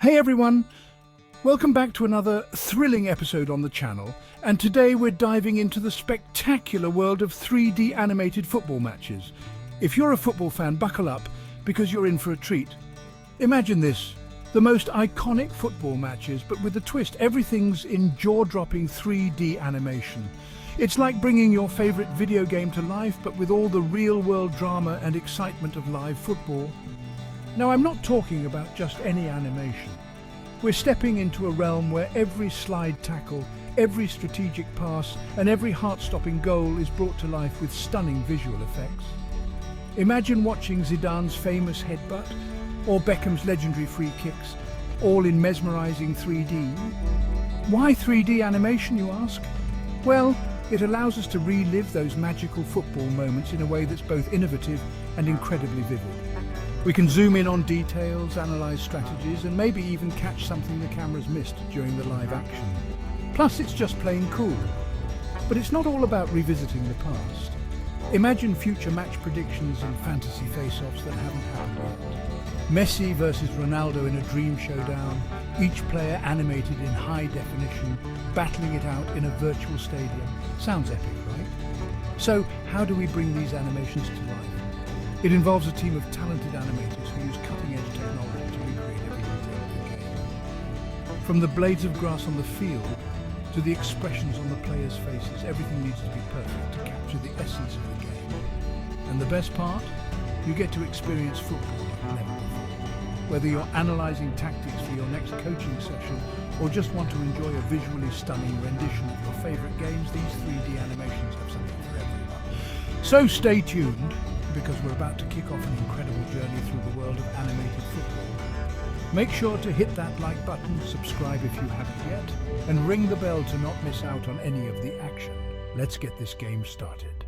Hey everyone, welcome back to another thrilling episode on the channel, and today we're diving into the spectacular world of 3D animated football matches. If you're a football fan, buckle up, because you're in for a treat. Imagine this, the most iconic football matches, but with a twist. Everything's in jaw-dropping 3D animation. It's like bringing your favorite video game to life, but with all the real-world drama and excitement of live football. Now, I'm not talking about just any animation. We're stepping into a realm where every slide tackle, every strategic pass, and every heart-stopping goal is brought to life with stunning visual effects. Imagine watching Zidane's famous headbutt, or Beckham's legendary free kicks, all in mesmerizing 3D. Why 3D animation, you ask? Well, it allows us to relive those magical football moments in a way that's both innovative and incredibly vivid. We can zoom in on details, analyze strategies, and maybe even catch something the camera's missed during the live action. Plus, it's just plain cool. But it's not all about revisiting the past. Imagine future match predictions and fantasy face-offs that haven't happened yet. Messi versus Ronaldo in a dream showdown, each player animated in high definition, battling it out in a virtual stadium. Sounds epic, right? So, how do we bring these animations to life? It involves a team of talented animators who use cutting-edge technology to recreate every detail of the game. From the blades of grass on the field to the expressions on the players' faces, everything needs to be perfect to capture the essence of the game. And the best part? You get to experience football like never before. Whether you're analysing tactics for your next coaching session or just want to enjoy a visually stunning rendition of your favourite games, these 3D animations have something for everyone. So stay tuned, because we're about to kick off an incredible journey through the world of animated football. Make sure to hit that like button, subscribe if you haven't yet, and ring the bell to not miss out on any of the action. Let's get this game started.